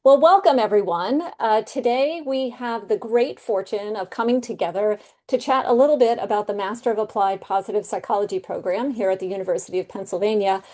Well, welcome everyone. Today we have the great fortune of coming together to chat a little bit about the Master of Applied Positive Psychology program here at the University of Pennsylvania,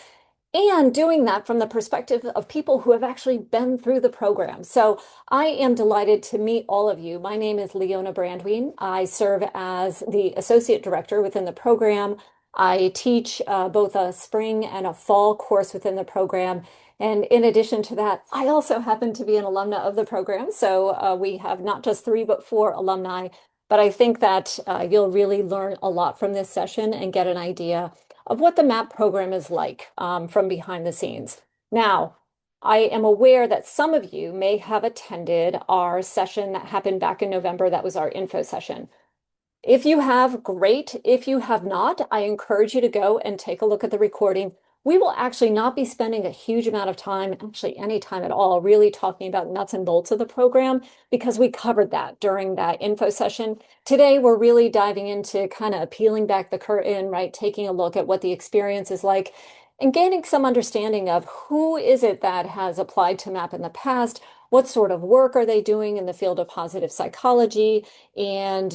and doing that from the perspective of people who have actually been through the program. So I am delighted to meet all of you. My name is Leona Brandwein. I serve as the Associate Director within the program. I teach both a spring and a fall course within the program. And in addition to that, I also happen to be an alumna of the program. So we have not just three, but four alumni. But I think that you'll really learn a lot from this session and get an idea of what the MAPP program is like from behind the scenes. Now, I am aware that some of you may have attended our session that happened back in November. That was our info session. If you have, great. If you have not, I encourage you to go and take a look at the recording. We will actually not be spending a huge amount of time, actually any time at all, really talking about nuts and bolts of the program because we covered that during that info session. Today, we're really diving into kind of peeling back the curtain, right? Taking a look at what the experience is like and gaining some understanding of who is it that has applied to MAPP in the past, what sort of work are they doing in the field of positive psychology, and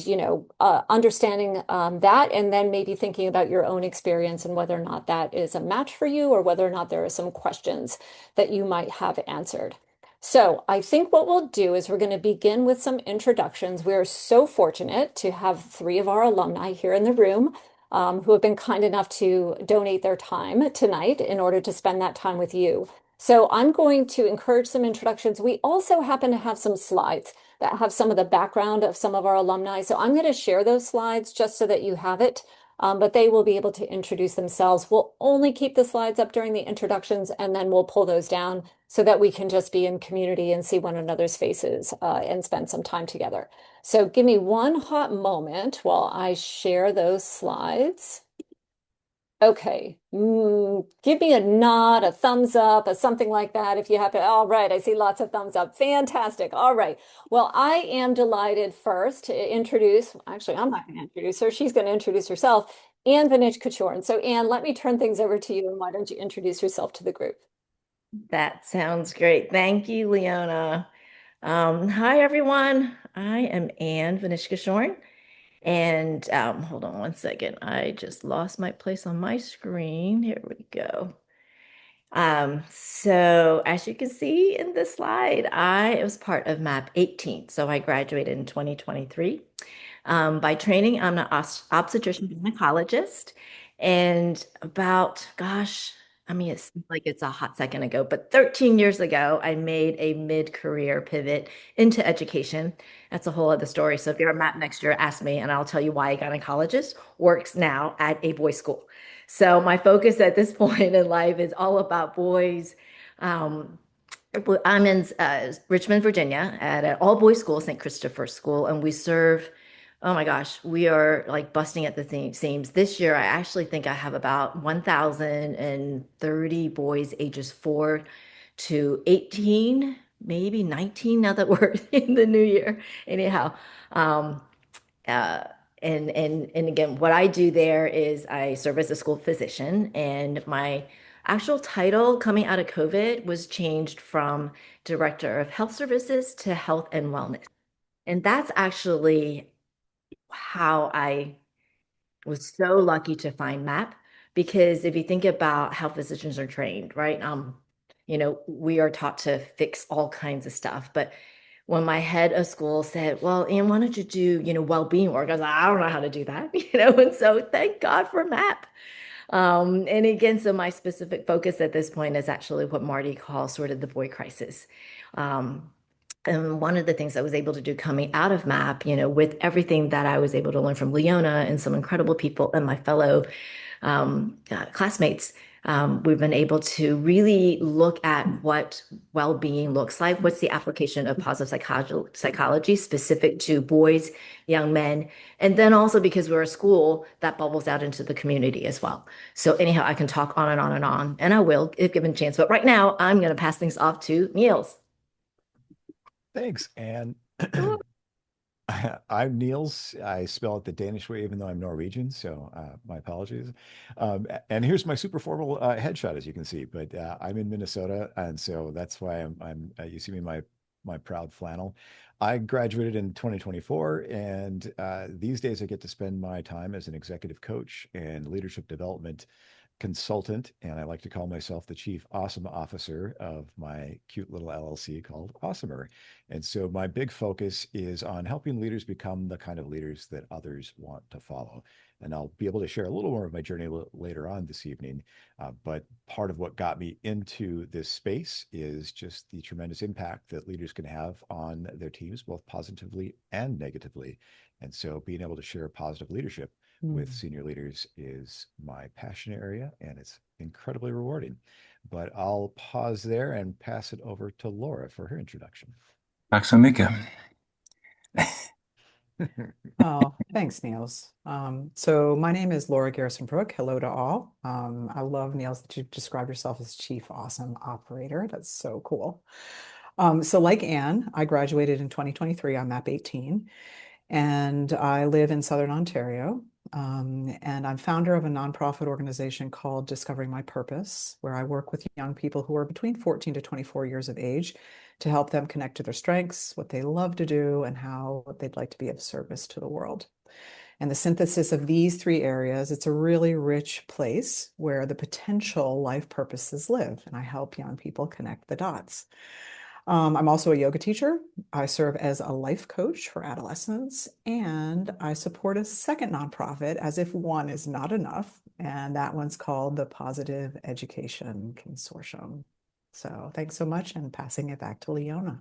understanding that, and then maybe thinking about your own experience and whether or not that is a match for you or whether or not there are some questions that you might have answered. So I think what we'll do is we're going to begin with some introductions. We're so fortunate to have three of our alumni here in the room who have been kind enough to donate their time tonight in order to spend that time with you. So I'm going to encourage some introductions. We also happen to have some slides that have some of the background of some of our alumni. So I'm going to share those slides just so that you have it, but they will be able to introduce themselves. We'll only keep the slides up during the introductions, and then we'll pull those down so that we can just be in community and see one another's faces and spend some time together. So give me one hot moment while I share those slides. Okay. Give me a nod, a thumbs up, a something like that if you happen. All right, I see lots of thumbs up. Fantastic. All right. Well, I am delighted first to introduce, actually, I'm not going to introduce her. She's going to introduce herself, Anne Vinich Kachorn. So, Anne, let me turn things over to you, and why don't you introduce yourself to the group? That sounds great. Thank you, Leona. Hi, everyone. I am Anne Vanishka. And hold on one second. I just lost my place on my screen. Here we go. So as you can see in this slide, I was part of MAPP 18. So I graduated in 2023. By training, I'm an obstetrician gynecologist. And about, gosh, I mean, it seems like it's a hot second ago, but 13 years ago, I made a mid-career pivot into education. That's a whole other story. So if you're a MAP next year, ask me, and I'll tell you why a gynecologist works now at a boys' school. So my focus at this point in life is all about boys. Um, I'm in Richmond, Virginia, at an all-boys school, St. Christopher's School, and we serve. Oh my gosh, we are like busting at the seams. This year, I actually think I have about 1,030 boys ages 4 to 18, maybe 19 now that we're in the new year. Anyhow, um, uh, and again, what I do there is I serve as a school physician, and my actual title coming out of COVID was changed from Director of Health Services to Health and Wellness. And that's actually how I was so lucky to find MAP, because if you think about how physicians are trained, right? We are taught to fix all kinds of stuff. But when my head of school said, "Well, Anne, why don't you do, well-being work?" I was like, "I don't know how to do that," And so thank God for MAP. And again, so my specific focus at this point is actually what Marty calls sort of the boy crisis. Um, and one of the things I was able to do coming out of MAP, with everything that I was able to learn from Leona and some incredible people and my fellow classmates, we've been able to really look at what well-being looks like. What's the application of positive psychology specific to boys, young men, and then also because we're a school that bubbles out into the community as well. So anyhow, I can talk on and on and on, and I will if given a chance. But right now, I'm going to pass things off to Niels. Thanks, Anne. I'm Niels. I spell it the Danish way, even though I'm Norwegian. So my apologies. And here's my super formal headshot, as you can see. But I'm in Minnesota, and so that's why you see me in my proud flannel. I graduated in 2024, and these days I get to spend my time as an executive coach and leadership development consultant, and I like to call myself the chief awesome officer of my cute little LLC called Awesomer. And so my big focus is on helping leaders become the kind of leaders that others want to follow. And I'll be able to share a little more of my journey later on this evening. But part of what got me into this space is just the tremendous impact that leaders can have on their teams, both positively and negatively. And so being able to share positive leadership with Mm. senior leaders is my passion area, and it's incredibly rewarding. But I'll pause there and pass it over to Laura for her introduction. Tack så mycket. Oh, thanks, Niels. So my name is Laura Garrison Brooke. Hello to all. I love, Niels, that you described yourself as Chief Awesome Operator. That's so cool. So like Anne, I graduated in 2023 on MAPP 18, and I live in Southern Ontario. And I'm founder of a nonprofit organization called Discovering My Purpose, where I work with young people who are between 14 to 24 years of age to help them connect to their strengths, what they love to do, and how they'd like to be of service to the world. And the synthesis of these three areas, it's a really rich place where the potential life purposes live, and I help young people connect the dots. I'm also a yoga teacher. I serve as a life coach for adolescents, and I support a second nonprofit as if one is not enough, and that one's called the Positive Education Consortium. So thanks so much, and passing it back to Leona.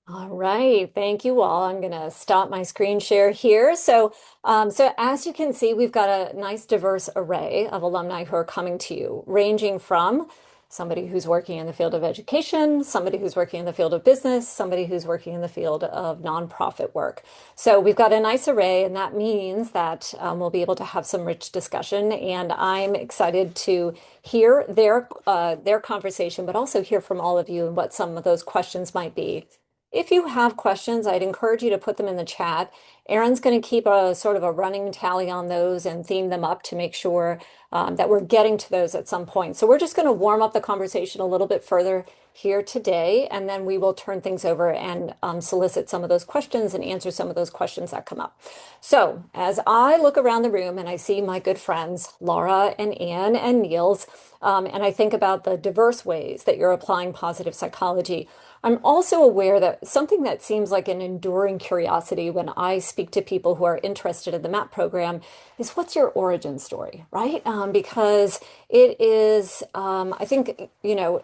All right, thank you all. I'm going to stop my screen share here. So as you can see, we've got a nice diverse array of alumni who are coming to you, ranging from somebody who's working in the field of education, somebody who's working in the field of business, somebody who's working in the field of nonprofit work. So we've got a nice array, and that means that we'll be able to have some rich discussion. And I'm excited to hear their conversation, but also hear from all of you and what some of those questions might be. If you have questions, I'd encourage you to put them in the chat. Erin's going to keep a sort of a running tally on those and theme them up to make sure that we're getting to those at some point. So we're just going to warm up the conversation a little bit further here today, and then we will turn things over and solicit some of those questions and answer some of those questions that come up. So as I look around the room and I see my good friends, Laura and Anne and Niels, and I think about the diverse ways that you're applying positive psychology, I'm also aware that something that seems like an enduring curiosity when I speak to people who are interested in the MAPP program is what's your origin story, right? Because it is, I think,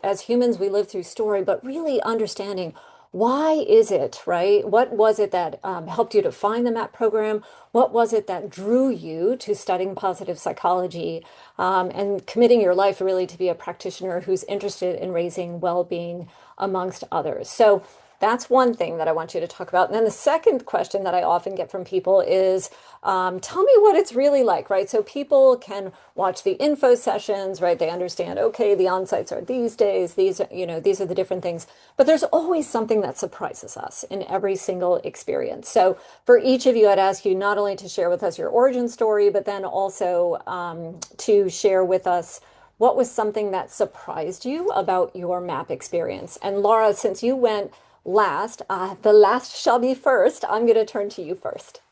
as humans, we live through story, but really understanding why is it, right? What was it that helped you to find the MAPP program? What was it that drew you to studying positive psychology and committing your life really to be a practitioner who's interested in raising well-being amongst others? So that's one thing that I want you to talk about. And then the second question that I often get from people is, tell me what it's really like, right? So people can watch the info sessions, right? They understand, okay, the on-sites are these days, these are the different things. But there's always something that surprises us in every single experience. So for each of you, I'd ask you not only to share with us your origin story, but then also to share with us what was something that surprised you about your MAPP experience. And Laura, since you went last, the last shall be first. I'm going to turn to you first.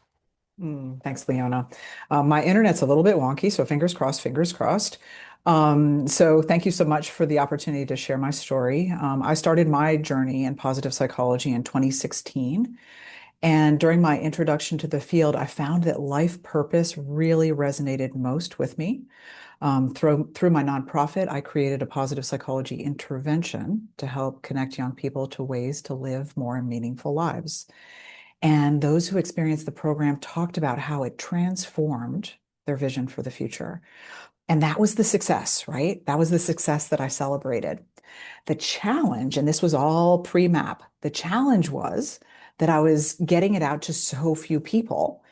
Thanks, Leona. My internet's a little bit wonky, so fingers crossed, fingers crossed. So thank you so much for the opportunity to share my story. I started my journey in positive psychology in 2016. And during my introduction to the field, I found that life purpose really resonated most with me. Through my nonprofit, I created a positive psychology intervention to help connect young people to ways to live more meaningful lives. And those who experienced the program talked about how it transformed their vision for the future. And that was the success, right? That was the success that I celebrated. The challenge, and this was all pre-MAPP, the challenge was that I was getting it out to so few people.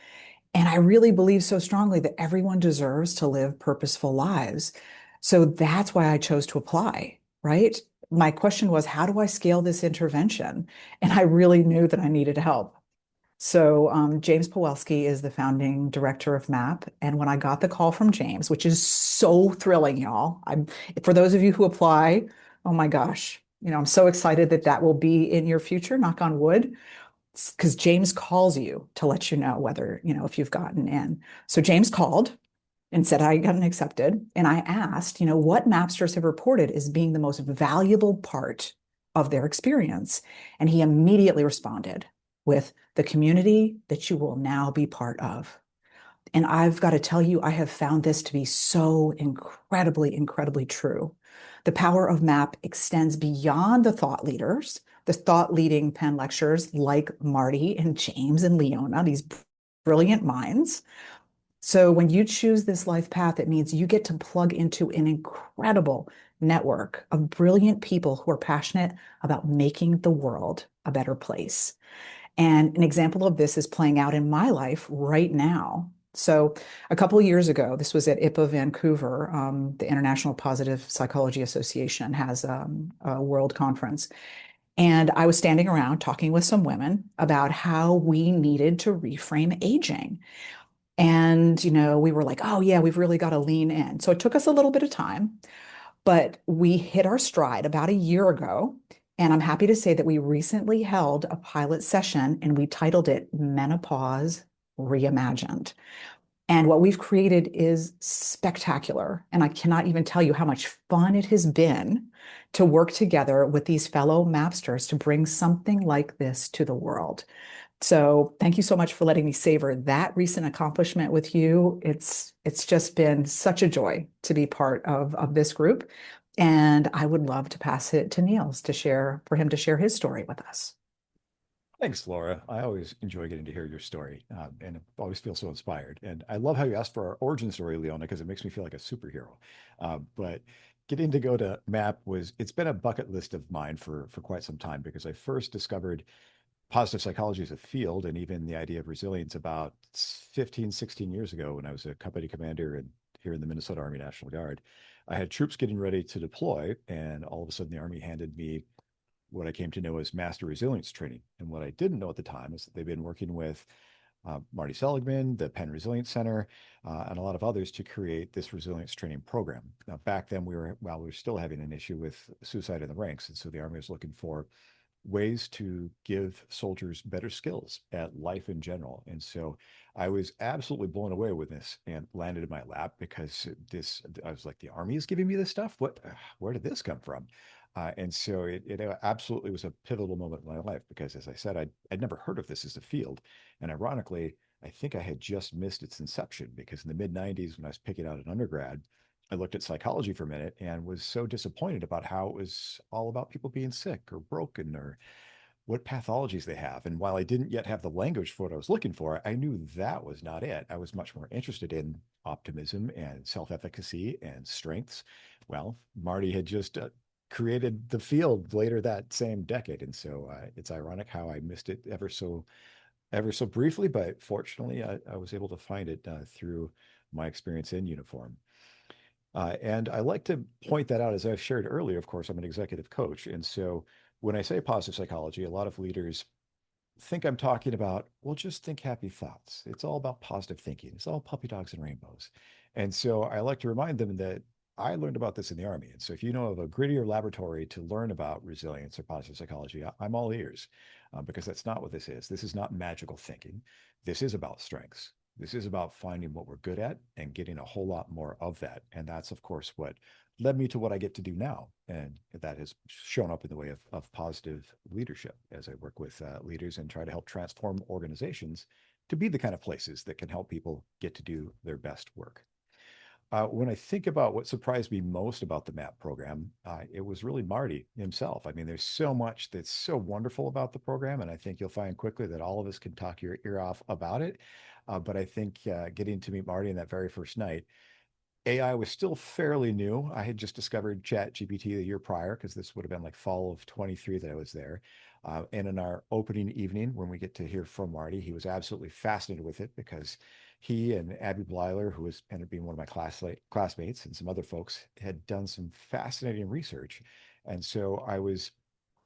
And I really believe so strongly that everyone deserves to live purposeful lives. So that's why I chose to apply, right? My question was, how do I scale this intervention? And I really knew that I needed help. So James Pawelski is the founding director of MAPP. And when I got the call from James, which is so thrilling, y'all, for those of you who apply, oh my gosh, I'm so excited that that will be in your future, knock on wood, because James calls you to let you know whether, if you've gotten in. So James called and said I gotten accepted. And I asked, what Mapsters have reported as being the most valuable part of their experience. And he immediately responded with the community that you will now be part of. And I've got to tell you, I have found this to be so incredibly, incredibly true. The power of MAPP extends beyond the thought leaders, the thought leading Penn lecturers like Marty and James and Leona, these brilliant minds. So when you choose this life path, it means you get to plug into an incredible network of brilliant people who are passionate about making the world a better place. And an example of this is playing out in my life right now. So a couple of years ago, this was at IPA Vancouver, the International Positive Psychology Association has a world conference. And I was standing around talking with some women about how we needed to reframe aging. And, we were like, oh, yeah, we've really got to lean in. So it took us a little bit of time, but we hit our stride about a year ago. And I'm happy to say that we recently held a pilot session and we titled it Menopause Reimagined. And what we've created is spectacular. And I cannot even tell you how much fun it has been to work together with these fellow Mapsters to bring something like this to the world. So thank you so much for letting me savor that recent accomplishment with you. It's just been such a joy to be part of this group. And I would love to pass it to Niels for him to share his story with us. Thanks, Laura. I always enjoy getting to hear your story, and always feel so inspired. And I love how you asked for our origin story, Leona, because it makes me feel like a superhero. But getting to go to MAPP it's been a bucket list of mine for quite some time, because I first discovered positive psychology as a field and even the idea of resilience about 15, 16 years ago when I was a company commander here in the Minnesota Army National Guard. I had troops getting ready to deploy, and all of a sudden the Army handed me what I came to know as master resilience training. And what I didn't know at the time is that they've been working with Marty Seligman, the Penn Resilience Center, and a lot of others to create this resilience training program. Now, back then, we were still having an issue with suicide in the ranks. And so the Army was looking for ways to give soldiers better skills at life in general. And so I was absolutely blown away with this and landed in my lap, because I was like, the Army is giving me this stuff. Where did this come from? And so it absolutely was a pivotal moment in my life, because, as I said, I'd never heard of this as a field. And ironically, I think I had just missed its inception, because in the mid 90s, when I was picking out an undergrad, I looked at psychology for a minute and was so disappointed about how it was all about people being sick or broken or what pathologies they have. And while I didn't yet have the language for what I was looking for, I knew that was not it. I was much more interested in optimism and self-efficacy and strengths. Well, Marty had just created the field later that same decade. And so it's ironic how I missed it ever so briefly, but fortunately I was able to find it through my experience in uniform. And I like to point that out, as I've shared earlier. Of course, I'm an executive coach. And so when I say positive psychology, a lot of leaders think I'm talking about, well, just think happy thoughts. It's all about positive thinking. It's all puppy dogs and rainbows. And so I like to remind them that I learned about this in the Army. And so if you know of a grittier laboratory to learn about resilience or positive psychology, I'm all ears, because that's not what this is. This is not magical thinking. This is about strengths. This is about finding what we're good at and getting a whole lot more of that. And that's, of course, what led me to what I get to do now. And that has shown up in the way of positive leadership as I work with leaders and try to help transform organizations to be the kind of places that can help people get to do their best work. When I think about what surprised me most about the MAPP program, it was really Marty himself. I mean, there's so much that's so wonderful about the program, and I think you'll find quickly that all of us can talk your ear off about it. But I think getting to meet Marty in that very first night, AI was still fairly new. I had just discovered Chat GPT the year prior, because this would have been like fall of 23 that I was there. And in our opening evening, when we get to hear from Marty, he was absolutely fascinated with it, because he and Abby Blyler, who ended up being one of my classmates, and some other folks had done some fascinating research. And so I was,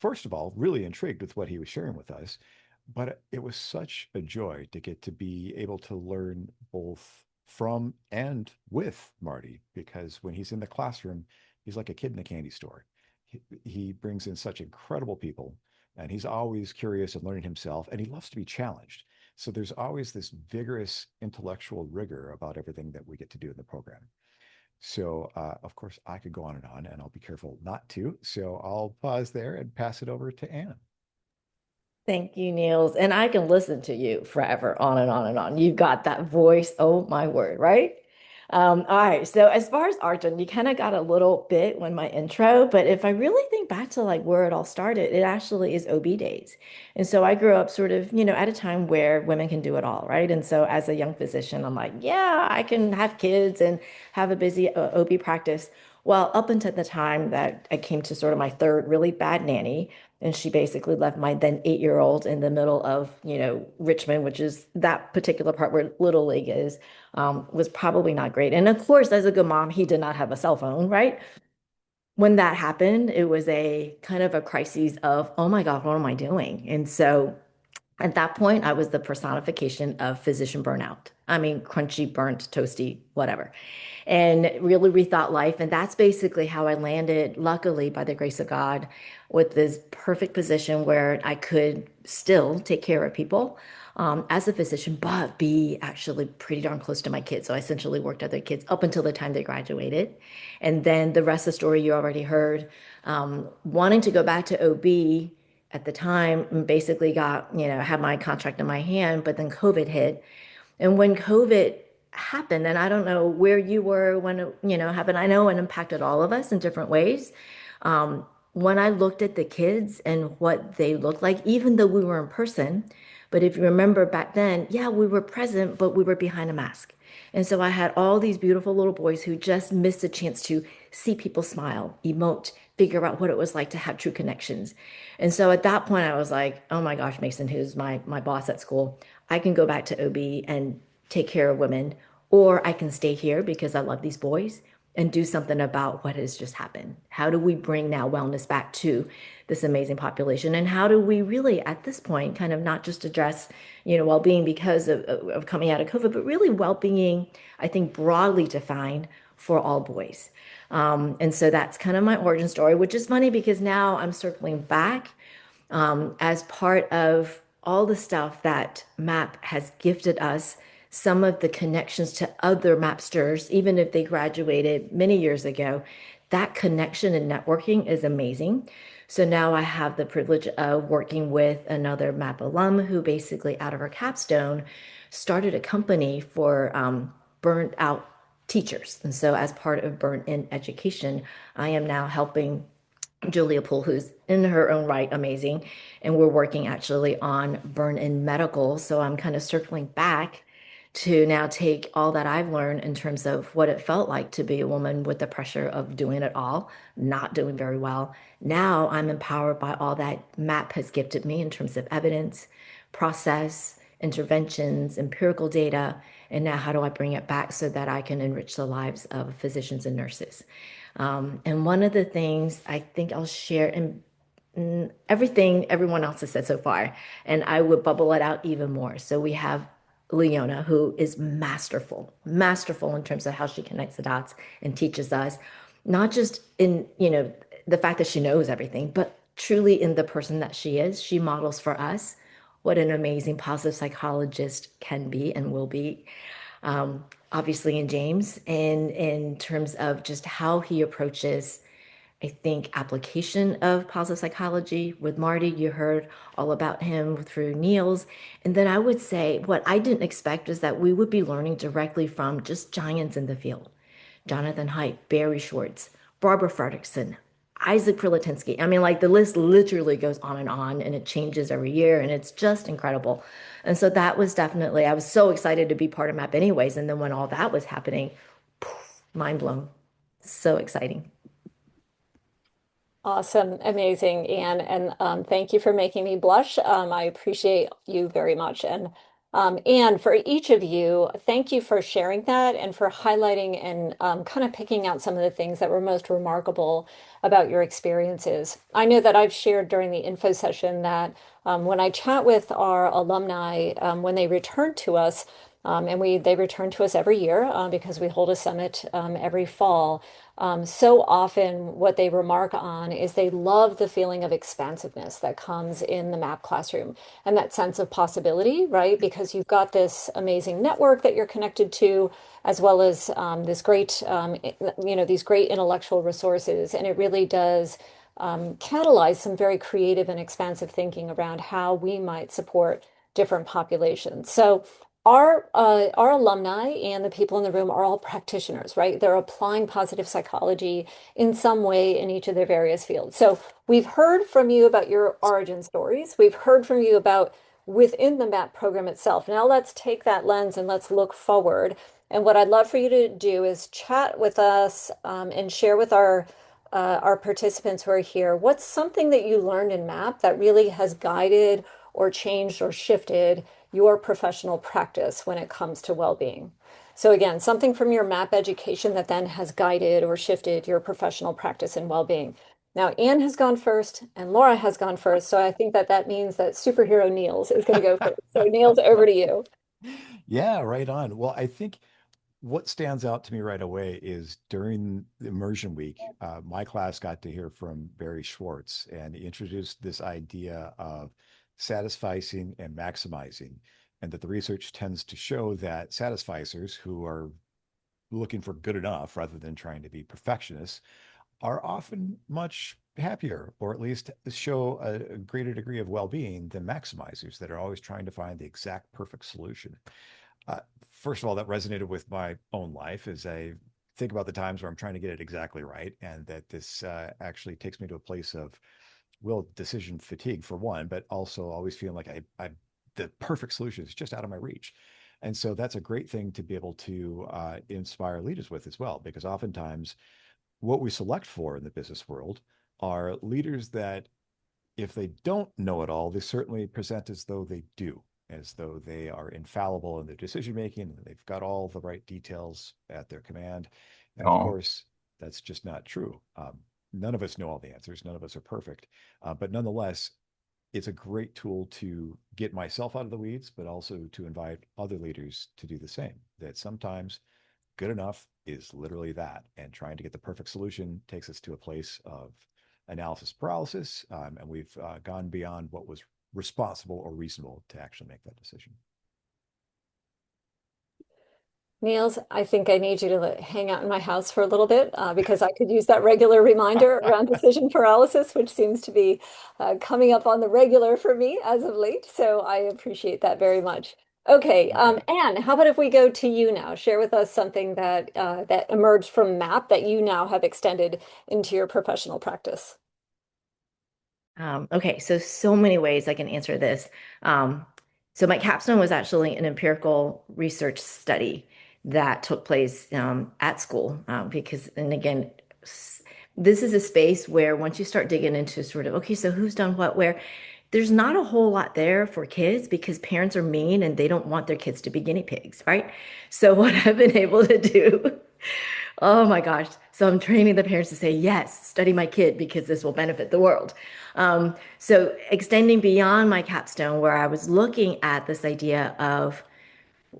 first of all, really intrigued with what he was sharing with us. but it was such a joy to get to be able to learn both from and with Marty, because when he's in the classroom, he's like a kid in a candy store. He brings in such incredible people, and he's always curious and learning himself, and he loves to be challenged. So there's always this vigorous intellectual rigor about everything that we get to do in the program. So, of course, I could go on, and I'll be careful not to. So I'll pause there and pass it over to Anne. Thank you, Niels. And I can listen to you forever, on and on and on. You've got that voice. Oh my word, right? All right. So as far as Arjun, you kind of got a little bit when my intro, but if I really think back to like where it all started, it actually is OB days. And so I grew up sort of, at a time where women can do it all, right? And so as a young physician, I'm like, yeah, I can have kids and have a busy OB practice. Well, up until the time that I came to sort of my third really bad nanny, and she basically left my then 8-year-old in the middle of, Richmond, which is that particular part where Little League is, was probably not great. And of course, as a good mom, he did not have a cell phone, right? When that happened, it was a kind of a crisis of, oh my God, what am I doing? And so at that point, I was the personification of physician burnout. I mean, crunchy, burnt, toasty, whatever, and really rethought life. And that's basically how I landed, luckily, by the grace of God, with this perfect position where I could still take care of people as a physician, but be actually pretty darn close to my kids. So I essentially worked with their kids up until the time they graduated. And then the rest of the story you already heard. Wanting to go back to OB at the time, basically got, had my contract in my hand, but then COVID hit. And when COVID happened, and I don't know where you were when it, happened, I know it impacted all of us in different ways. When I looked at the kids and what they looked like, even though we were in person, but if you remember back then, yeah, we were present, but we were behind a mask. And so I had all these beautiful little boys who just missed a chance to see people smile, emote, figure out what it was like to have true connections. And so at that point, I was like, oh my gosh, Mason, who's my boss at school, I can go back to OB and take care of women, or I can stay here because I love these boys and do something about what has just happened. How do we bring now wellness back to this amazing population? And how do we really, at this point, kind of not just address, well-being because of coming out of COVID, but really well-being, I think, broadly defined for all boys. And so that's kind of my origin story, which is funny because now I'm circling back as part of all the stuff that MAPP has gifted us, some of the connections to other Mapsters, even if they graduated many years ago, that connection and networking is amazing. So now I have the privilege of working with another MAPP alum who basically, out of her capstone, started a company for burnt out teachers. And so, as part of Burnt In Education, I am now helping Julia Poole, who's in her own right amazing. And we're working actually on burn in medical. So I'm kind of circling back to now take all that I've learned in terms of what it felt like to be a woman with the pressure of doing it all, not doing very well. Now I'm empowered by all that MAPP has gifted me in terms of evidence, process, interventions, empirical data. And now how do I bring it back so that I can enrich the lives of physicians and nurses? And one of the things I think I'll share, and everything everyone else has said so far, and I would bubble it out even more. So we have Leona, who is masterful, masterful in terms of how she connects the dots and teaches us, not just in, the fact that she knows everything, but truly in the person that she is. She models for us what an amazing positive psychologist can be and will be. Obviously in James, and in terms of just how he approaches, I think, application of positive psychology. With Marty, you heard all about him through Niels. And then I would say what I didn't expect is that we would be learning directly from just giants in the field. Jonathan Haidt, Barry Schwartz, Barbara Fredrickson, Isaac Prilatinsky. I mean, like the list literally goes on and it changes every year and it's just incredible. And so that was definitely, I was so excited to be part of MAPP anyways. And then when all that was happening, poof, mind blown. So exciting. Awesome, amazing, Anne, and thank you for making me blush. I appreciate you very much. And And for each of you, thank you for sharing that and for highlighting and kind of picking out some of the things that were most remarkable about your experiences. I know that I've shared during the info session that when I chat with our alumni, when they return to us, and they return to us every year because we hold a summit every fall. So often, what they remark on is they love the feeling of expansiveness that comes in the MAPP classroom and that sense of possibility, right? Because you've got this amazing network that you're connected to, as well as this great, these great intellectual resources, and it really does catalyze some very creative and expansive thinking around how we might support different populations. So our alumni and the people in the room are all practitioners, right? They're applying positive psychology in some way in each of their various fields. So we've heard from you about your origin stories. We've heard from you about within the MAPP program itself. Now let's take that lens and let's look forward. And what I'd love for you to do is chat with us and share with our participants who are here. What's something that you learned in MAPP that really has guided or changed or shifted your professional practice when it comes to well-being? So again, something from your MAPP education that then has guided or shifted your professional practice in well-being. Now, Anne has gone first and Laura has gone first. So I think that that means that superhero Niels is going to go first. So Niels, over to you. Yeah, right on. Well, I think what stands out to me right away is during the immersion week, my class got to hear from Barry Schwartz, and he introduced this idea of satisficing and maximizing, and that the research tends to show that satisficers who are looking for good enough rather than trying to be perfectionists are often much happier, or at least show a greater degree of well-being than maximizers that are always trying to find the exact perfect solution. Uh, First of all, that resonated with my own life as I think about the times where I'm trying to get it exactly right, and that this actually takes me to a place of real decision fatigue for one, but also always feeling like I the perfect solution is just out of my reach. And so that's a great thing to be able to inspire leaders with as well, because oftentimes what we select for in the business world are leaders that, if they don't know it all, they certainly present as though they do, as though they are infallible in their decision making, and they've got all the right details at their command. And of Oh, course, that's just not true. None of us know all the answers. None of us are perfect. But nonetheless, it's a great tool to get myself out of the weeds, but also to invite other leaders to do the same. That sometimes good enough is literally that. And trying to get the perfect solution takes us to a place of analysis paralysis. And we've gone beyond what was responsible or reasonable to actually make that decision. Niels, I think I need you to hang out in my house for a little bit because I could use that regular reminder around decision paralysis, which seems to be coming up on the regular for me as of late. So I appreciate that very much. Okay, You bet. Anne, how about if we go to you now? Share with us something that that emerged from MAPP that you now have extended into your professional practice. Okay, so many ways I can answer this. Um, so my capstone was actually an empirical research study that took place at school because, and again, this is a space where once you start digging into sort of, okay, so who's done what, where, there's not a whole lot there for kids because parents are mean and they don't want their kids to be guinea pigs, right? So what I've been able to do, oh my gosh. So I'm training the parents to say, yes, study my kid because this will benefit the world. So extending beyond my capstone, where I was looking at this idea of,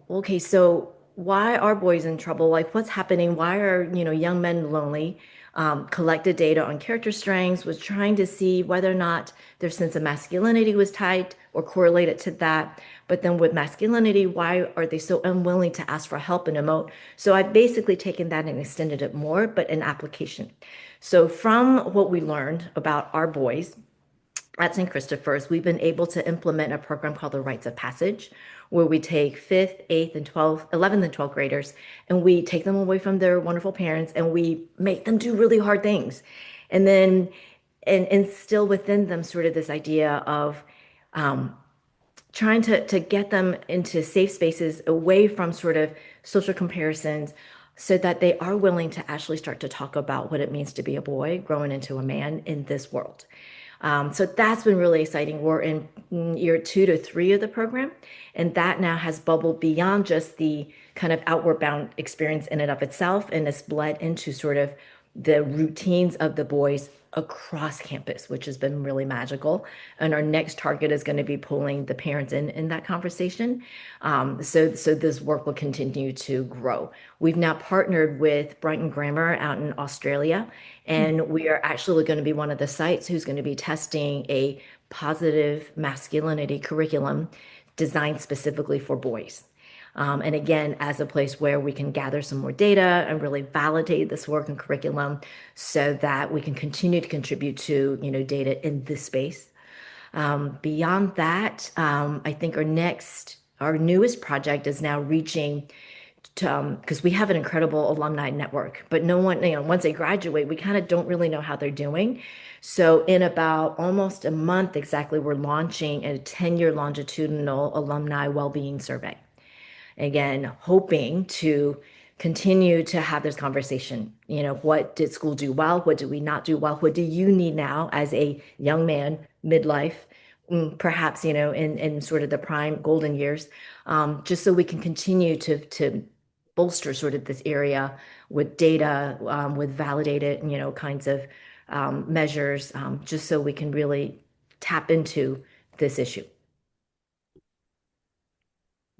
okay, so why are boys in trouble? Like what's happening? Why are, young men lonely? Collected data on character strengths, was trying to see whether or not their sense of masculinity was tied or correlated to that. But then with masculinity, why are they so unwilling to ask for help and emote? So I've basically taken that and extended it more, but in application. So from what we learned about our boys, at St. Christopher's, we've been able to implement a program called the Rites of Passage, where we take 5th, 8th, and 12th, 11th, and 12th graders, and we take them away from their wonderful parents, and we make them do really hard things. And then and instill within them sort of this idea of trying to get them into safe spaces away from sort of social comparisons so that they are willing to actually start to talk about what it means to be a boy growing into a man in this world. So that's been really exciting. We're in year 2 to 3 of the program, and that now has bubbled beyond just the kind of outward bound experience in and of itself, and it's bled into sort of the routines of the boys across campus, which has been really magical. And our next target is going to be pulling the parents in that conversation. So this work will continue to grow. We've now partnered with Brighton Grammar out in Australia, and we are actually going to be one of the sites who's going to be testing a positive masculinity curriculum designed specifically for boys. And again, as a place where we can gather some more data and really validate this work and curriculum so that we can continue to contribute to, data in this space. Beyond that, I think our newest project is now reaching to, because we have an incredible alumni network, but no one, once they graduate, we kind of don't really know how they're doing. So in about almost a month exactly, we're launching a 10-year longitudinal alumni well-being survey. Again, hoping to continue to have this conversation. What did school do well? What did we not do well? What do you need now as a young man, midlife, perhaps, in sort of the prime golden years, just so we can continue to bolster sort of this area with data, with validated, kinds of measures, just so we can really tap into this issue.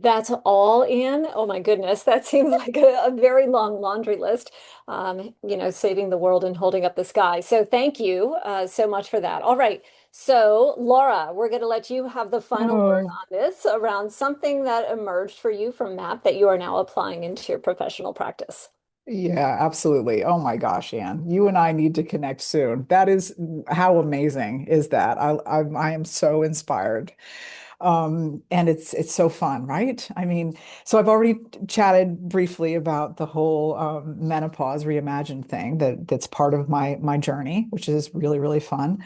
That's all, Anne. Oh my goodness, that seems like a very long laundry list. Saving the world and holding up the sky. So thank you so much for that. All right. So Laura, we're going to let you have the final word Oh, on this around something that emerged for you from MAPP that you are now applying into your professional practice. yeah, absolutely. Oh my gosh, Anne, you and I need to connect soon. That is how amazing is that? I am so inspired. And it's so fun, right? I mean, so I've already chatted briefly about the whole menopause reimagined thing that's part of my journey, which is really, really fun.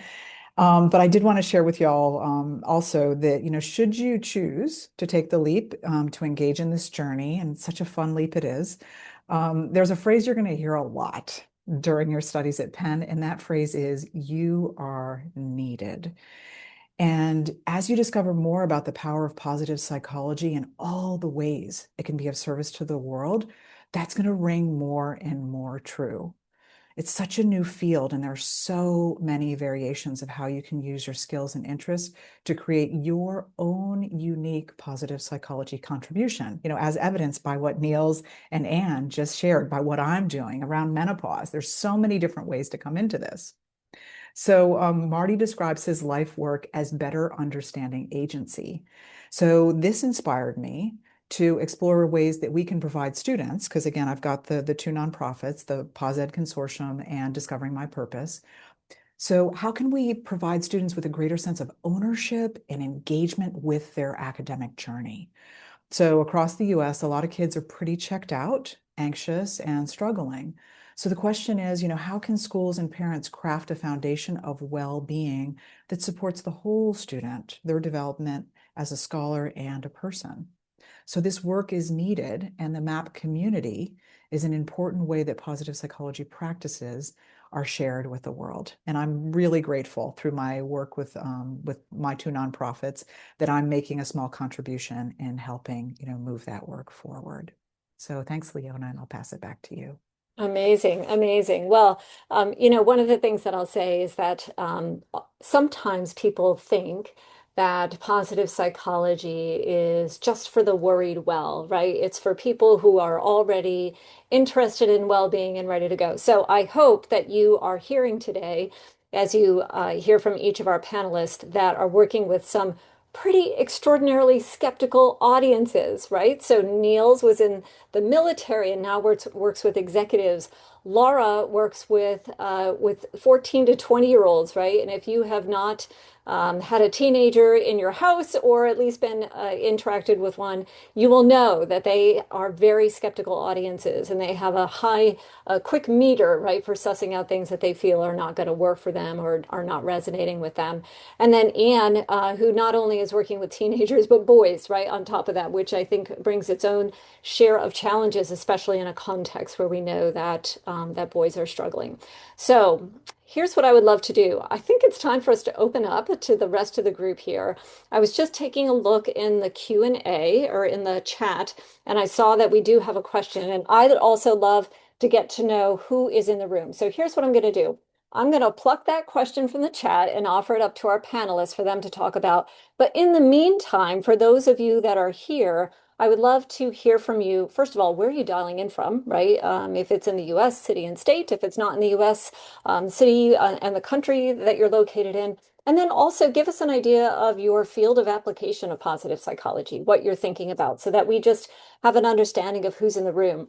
But I did want to share with y'all also that, should you choose to take the leap to engage in this journey, and such a fun leap it is, there's a phrase you're going to hear a lot during your studies at Penn, and that phrase is, you are needed. And as you discover more about the power of positive psychology and all the ways it can be of service to the world, that's going to ring more and more true. It's such a new field, and there are so many variations of how you can use your skills and interests to create your own unique positive psychology contribution, as evidenced by what Niels and Anne just shared, by what I'm doing around menopause. There's so many different ways to come into this. So Marty describes his life work as better understanding agency. So this inspired me to explore ways that we can provide students, because again, I've got the two nonprofits, the PosEd Consortium and Discovering My Purpose. So how can we provide students with a greater sense of ownership and engagement with their academic journey? So across the US, a lot of kids are pretty checked out, anxious, and struggling. So the question is, how can schools and parents craft a foundation of well-being that supports the whole student, their development as a scholar and a person? So this work is needed, and the MAPP community is an important way that positive psychology practices are shared with the world. And I'm really grateful through my work with my two nonprofits that I'm making a small contribution in helping, move that work forward. So thanks, Leona, and I'll pass it back to you. Amazing, amazing. Well, one of the things that I'll say is that sometimes people think that positive psychology is just for the worried well, right? It's for people who are already interested in well-being and ready to go. So I hope that you are hearing today, as you hear from each of our panelists, that are working with some pretty extraordinarily skeptical audiences, right? So Niels was in the military and now works with executives. Laura works with 14 to 20-year-olds, right? And if you have not had a teenager in your house or at least been interacted with one, you will know that they are very skeptical audiences and they have a quick meter, right, for sussing out things that they feel are not going to work for them or are not resonating with them. And then Anne, who not only is working with teenagers, but boys, right, on top of that, which I think brings its own share of challenges, especially in a context where we know that that boys are struggling. So here's what I would love to do. I think it's time for us to open up to the rest of the group here. I was just taking a look in the Q&A or in the chat, and I saw that we do have a question. And I'd also love to get to know who is in the room. So here's what I'm going to do. I'm going to pluck that question from the chat and offer it up to our panelists for them to talk about. But in the meantime, for those of you that are here, I would love to hear from you. First of all, where are you dialing in from, right? If it's in the US, city and state, if it's not in the US, city and the country that you're located in. And then also give us an idea of your field of application of positive psychology, what you're thinking about, so that we just have an understanding of who's in the room.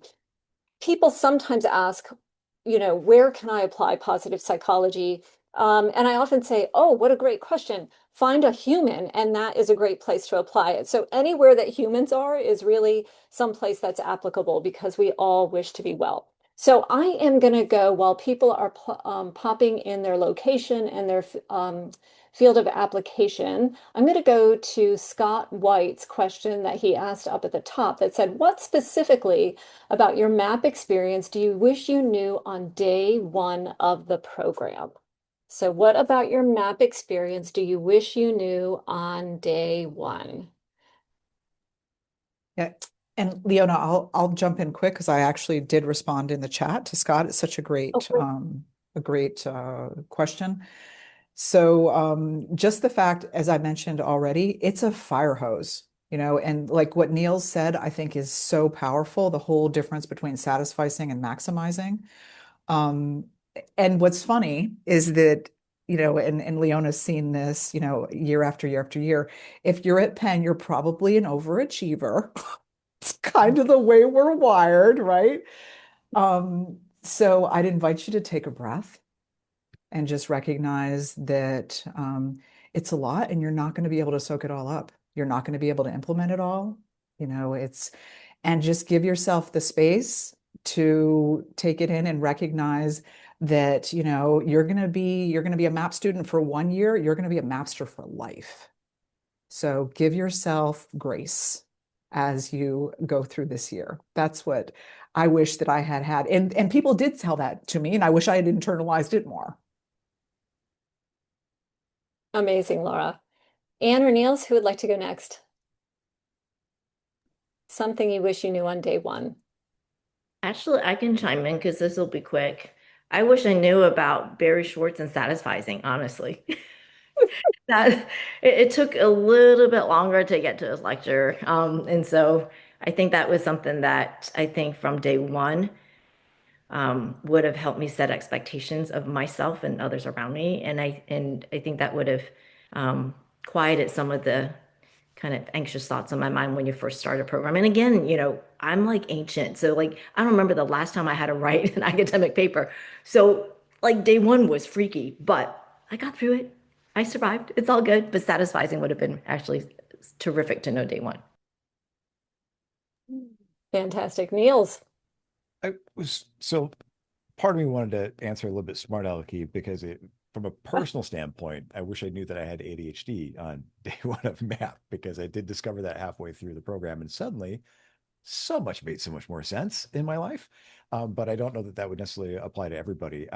People sometimes ask, where can I apply positive psychology? And I often say, oh, what a great question. Find a human, and that is a great place to apply it. So anywhere that humans are is really someplace that's applicable because we all wish to be well. So I am going to go while people are popping in their location and their field of application. I'm going to go to Scott White's question that he asked up at the top that said, what specifically about your MAPP experience do you wish you knew on day one of the program? So what about your MAPP experience do you wish you knew on day one? Yeah. And Leona, I'll jump in quick because I actually did respond in the chat to Scott. It's such a great Okay. question. So just the fact, as I mentioned already, it's a fire hose, and like what Neil said, I think is so powerful, the whole difference between satisficing and maximizing. Um, and what's funny is that, and Leona's seen this, year after year after year. If you're at Penn, you're probably an overachiever. It's kind of the way we're wired, right? So I'd invite you to take a breath and just recognize that it's a lot and you're not going to be able to soak it all up. You're not going to be able to implement it all. And just give yourself the space to take it in and recognize that, you're going to be a MAPP student for 1 year, you're going to be a MAPster for life. So give yourself grace as you go through this year. That's what I wish that I had had. And people did tell that to me, and I wish I had internalized it more. Amazing, Laura. Anne or Niels, who would like to go next? Something you wish you knew on day one. Actually, I can chime in because this will be quick. I wish I knew about Barry Schwartz and satisficing, honestly. That it took a little bit longer to get to his lecture. And so I think that was something that I think from day one would have helped me set expectations of myself and others around me. And I think that would have quieted some of the kind of anxious thoughts in my mind when you first start a program. And again, I'm like ancient. So like, I don't remember the last time I had to write an academic paper. So like day one was freaky, but I got through it. I survived. It's all good. But satisfying would have been actually terrific to know day one. Fantastic. Niels. I was so part of me wanted to answer a little bit smart alecky because from a personal standpoint, I wish I knew that I had ADHD on day one of MAPP because I did discover that halfway through the program, and suddenly so much made so much more sense in my life. But I don't know that that would necessarily apply to everybody.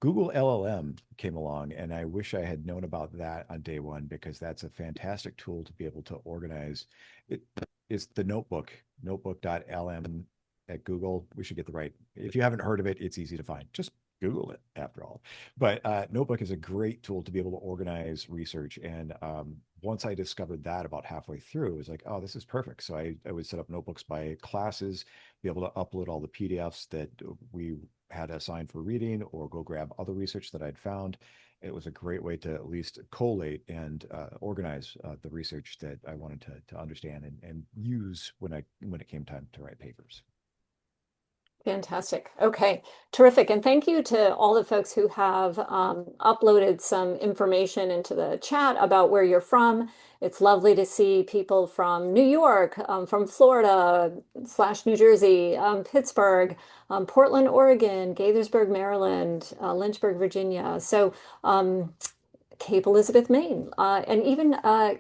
Google LLM came along, and I wish I had known about that on day one because that's a fantastic tool to be able to organize. It is the notebook, notebook.lm at Google. We should get the right. If you haven't heard of it, it's easy to find. Just Google it after all. But Notebook is a great tool to be able to organize research. And once I discovered that about halfway through, it was like, oh, this is perfect. So I would set up notebooks by classes, be able to upload all the PDFs that we had assigned for reading or go grab other research that I'd found. It was a great way to at least collate and organize the research that I wanted to understand and use when it came time to write papers. Fantastic. Okay, terrific. And thank you to all the folks who have uploaded some information into the chat about where you're from. It's lovely to see people from New York, from Florida / New Jersey, Pittsburgh, Portland, Oregon, Gaithersburg, Maryland, Lynchburg, Virginia. So Cape Elizabeth, Maine, and even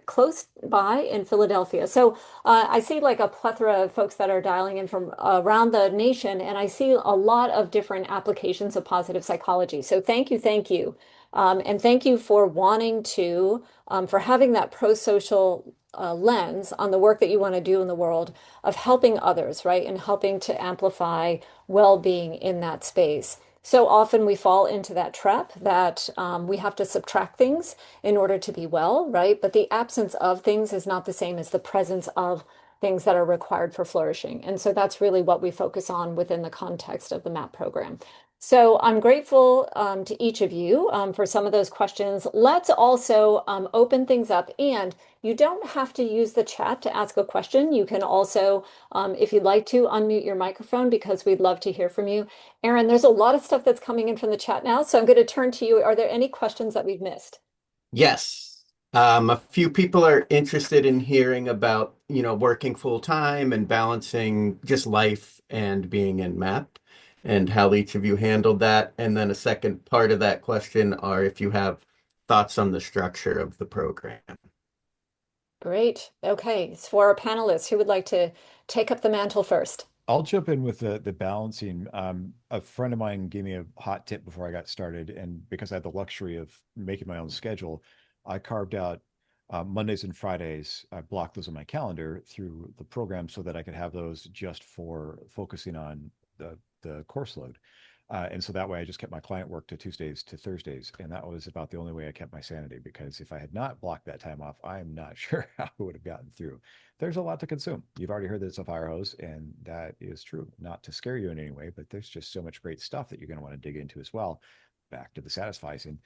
close by in Philadelphia. So I see like a plethora of folks that are dialing in from around the nation, and I see a lot of different applications of positive psychology. So thank you, thank you. And thank you for wanting to, for having that pro-social lens on the work that you want to do in the world of helping others, right? And helping to amplify well-being in that space. So often we fall into that trap that we have to subtract things in order to be well, right? But the absence of things is not the same as the presence of things that are required for flourishing. And so that's really what we focus on within the context of the MAPP program. So I'm grateful to each of you for some of those questions. Let's also open things up, and you don't have to use the chat to ask a question. You can also, if you'd like to, unmute your microphone because we'd love to hear from you. Aaron, there's a lot of stuff that's coming in from the chat now, so I'm going to turn to you. Are there any questions that we've missed? Yes. A few people are interested in hearing about, working full time and balancing just life and being in MAPP and how each of you handled that. And then a second part of that question are if you have thoughts on the structure of the program. Great. Okay. So for our panelists, who would like to take up the mantle first? I'll jump in with the balancing. A friend of mine gave me a hot tip before I got started, and because I had the luxury of making my own schedule, I carved out Mondays and Fridays. I blocked those in my calendar through the program so that I could have those just for focusing on the course load. And so that way I just kept my client work to Tuesdays to Thursdays. And that was about the only way I kept my sanity, because if I had not blocked that time off, I'm not sure how I would have gotten through. There's a lot to consume. You've already heard that it's a fire hose, and that is true. Not to scare you in any way, but there's just so much great stuff that you're going to want to dig into as well. Back to the satisficing,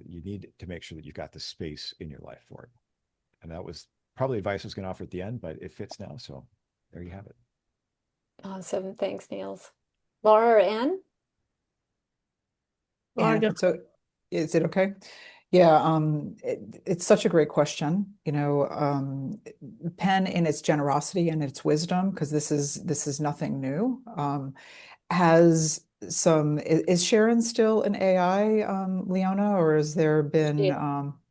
you need to make sure that you've got the space in your life for it. And that was probably advice I was going to offer at the end, but it fits now. So there you have it. Awesome. Thanks, Niels. Laura or Anne? Laura, And so is it okay? Yeah, it's such a great question. Penn in its generosity and its wisdom, because this is nothing new, has some, is Sharon still an AI, Leona, or has there been,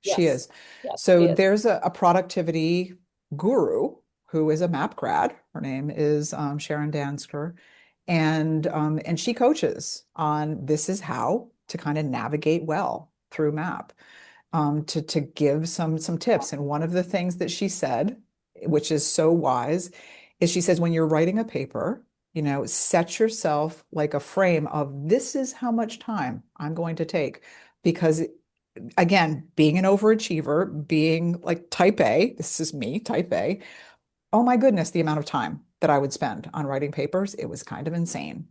she Yes. is. Yes, So she is. there's a productivity guru who is a MAPP grad. Her name is Sharon Dansker. And she coaches on this is how to kind of navigate well through MAPP, to give some tips. And one of the things that she said, which is so wise, is she says when you're writing a paper, set yourself like a frame of this is how much time I'm going to take. Because again, being an overachiever, being like type A, this is me, type A, oh my goodness, the amount of time that I would spend on writing papers, it was kind of insane.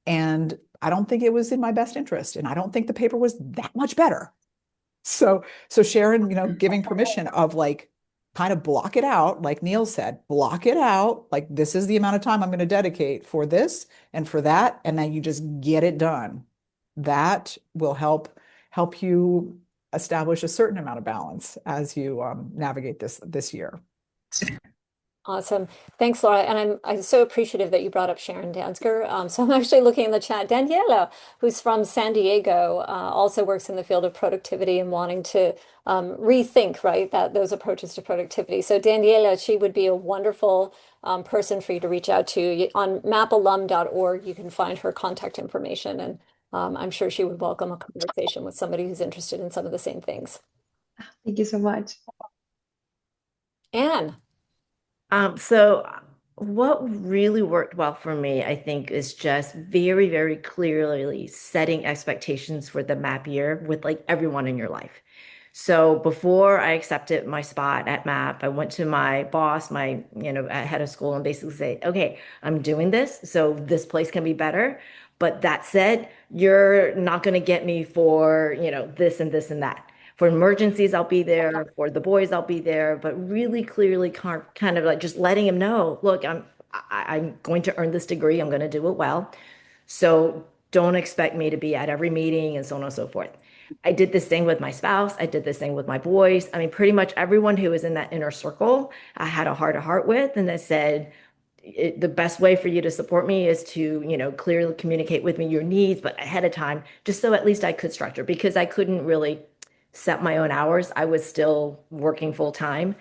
And I don't think it was in my best interest. And I don't think the paper was that much better. So Sharon, giving permission of like kind of block it out, like Neil said, block it out. Like this is the amount of time I'm going to dedicate for this and for that. And then you just get it done. That will help you establish a certain amount of balance as you navigate this year. Awesome. Thanks, Laura. And I'm so appreciative that you brought up Sharon Dansker. So I'm actually looking in the chat. Daniela, who's from San Diego, also works in the field of productivity and wanting to rethink, right, that those approaches to productivity. So Daniela, she would be a wonderful person for you to reach out to. On mappalum.org, you can find her contact information, and I'm sure she would welcome a conversation with somebody who's interested in some of the same things. Thank you so much. Anne. So what really worked well for me, I think, is just very, very clearly setting expectations for the MAPP year with like everyone in your life. So before I accepted my spot at MAPP, I went to my boss, my, at head of school, and basically say, okay, I'm doing this, so this place can be better. But that said, you're not going to get me for, this and this and that. For emergencies, I'll be there. For the boys, I'll be there. But really clearly, kind of like just letting him know, look, I'm going to earn this degree. I'm going to do it well. So don't expect me to be at every meeting and so on and so forth. I did this thing with my spouse. I did this thing with my boys. I mean, pretty much everyone who was in that inner circle, I had a heart to heart with. And I said, the best way for you to support me is to, clearly communicate with me your needs, but ahead of time, just so at least I could structure, because I couldn't really set my own hours, I was still working full time.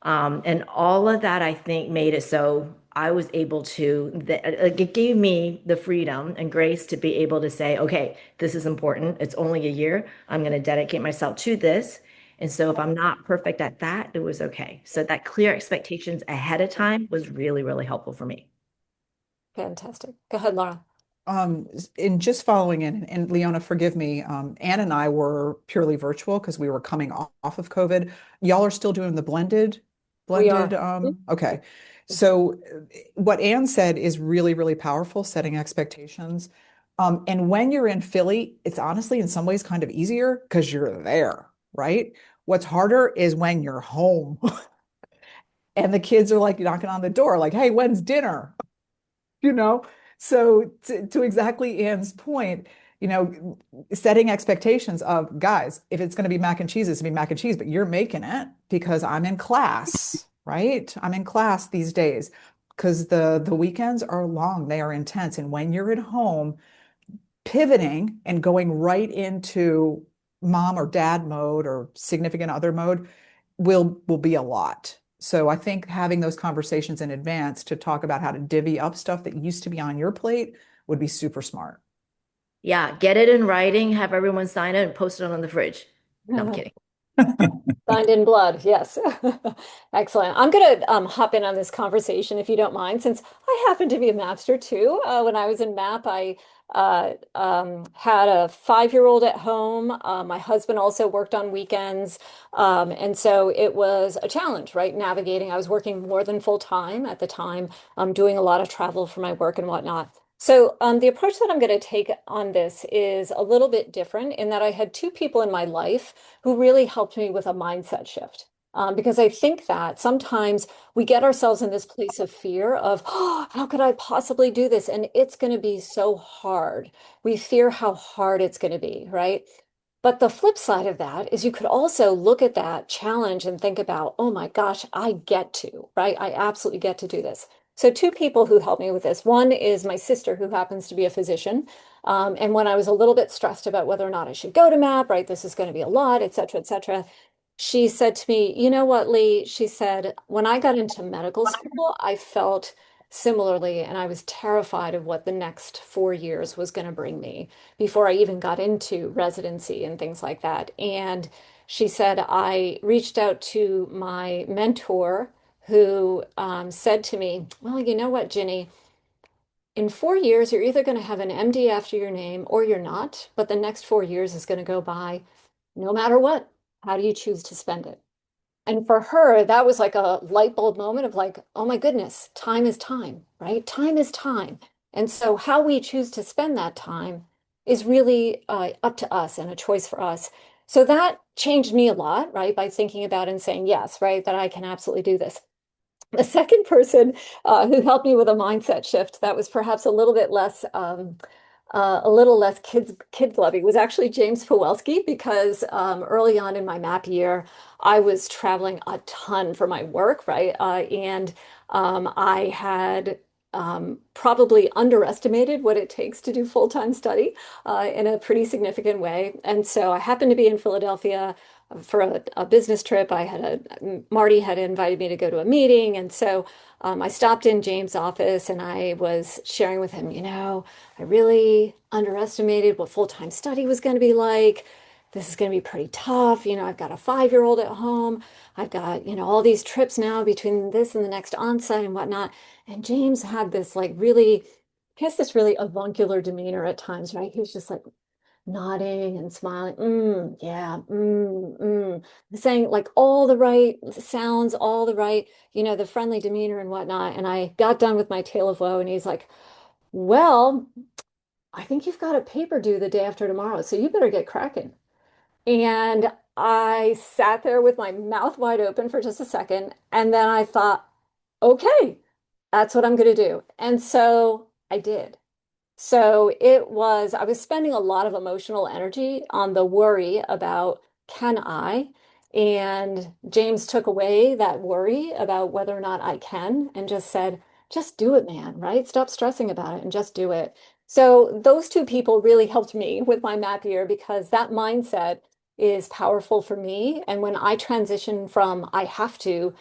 And all of that, I think, made it so I was able to, like, it gave me the freedom and grace to be able to say, okay, this is important. It's only a year. I'm going to dedicate myself to this. And so if I'm not perfect at that, it was okay. So that clear expectations ahead of time was really, really helpful for me. Fantastic. Go ahead, Laura. In just following in, and Leona, forgive me, Anne and I were purely virtual because we were coming off of COVID. Y'all are still doing the We are. okay. So what Anne said is really, really powerful, setting expectations. And when you're in Philly, it's honestly in some ways kind of easier because you're there, right? What's harder is when you're home and the kids are like knocking on the door, like, hey, when's dinner? you know so to exactly Ann's point, setting expectations of, guys, if it's going to be mac and cheese, it's going to be mac and cheese, but you're making it because I'm in class, right? I'm in class these days because the weekends are long, they are intense, and when you're at home, pivoting and going right into mom or dad mode or significant other mode will be a lot. So I think having those conversations in advance to talk about how to divvy up stuff that used to be on your plate would be super smart. Yeah, get it in writing, have everyone sign it and post it on the fridge. No, I'm kidding. Signed in blood, yes. Excellent. I'm going to hop in on this conversation if you don't mind, since I happen to be a Mapster too. When I was in MAPP, I had a 5-year-old at home. My husband also worked on weekends. And so it was a challenge, right? Navigating. I was working more than full time at the time, doing a lot of travel for my work and whatnot. So the approach that I'm going to take on this is a little bit different in that I had two people in my life who really helped me with a mindset shift. Because I think that sometimes we get ourselves in this place of fear of, oh, how could I possibly do this? And it's going to be so hard. We fear how hard it's going to be, right? But the flip side of that is you could also look at that challenge and think about, oh my gosh, I get to, right? I absolutely get to do this. So, two people who helped me with this. One is my sister, who happens to be a physician. And when I was a little bit stressed about whether or not I should go to MAPP, right, this is going to be a lot, et cetera, et cetera, she said to me, you know what, Lee? She said, when I got into medical school, I felt similarly, and I was terrified of what the next 4 years was going to bring me before I even got into residency and things like that. And she said, I reached out to my mentor who said to me, well, you know what, Ginny? In 4 years, you're either going to have an MD after your name or you're not, but the next 4 years is going to go by no matter what. How do you choose to spend it? And for her, that was like a light bulb moment of like, oh my goodness, time is time, right? Time is time. And so how we choose to spend that time is really up to us and a choice for us. So that changed me a lot, right? By thinking about and saying, yes, right, that I can absolutely do this. The second person who helped me with a mindset shift that was perhaps a little less kid glovey was actually James Pawelski, because early on in my MAPP year, I was traveling a ton for my work, right? And I had probably underestimated what it takes to do full-time study in a pretty significant way. And so I happened to be in Philadelphia for a business trip. Marty had invited me to go to a meeting. And so I stopped in James' office and I was sharing with him, I really underestimated what full-time study was going to be like. This is going to be pretty tough. I've got a 5-year-old at home. I've got, all these trips now between this and the next onsite and whatnot. And James had this he has this really avuncular demeanor at times, right? He was just like nodding and smiling. Yeah, saying like all the right sounds, all the right, the friendly demeanor and whatnot. And I got done with my tale of woe and he's like, well, I think you've got a paper due the day after tomorrow, so you better get cracking. And I sat there with my mouth wide open for just a second, and then I thought, okay, that's what I'm going to do. And so I did. So I was spending a lot of emotional energy on the worry about can I? And James took away that worry about whether or not I can and just said, just do it, man, right? Stop stressing about it and just do it. So those two people really helped me with my MAPP year because that mindset is powerful for me. And when I transition from I have to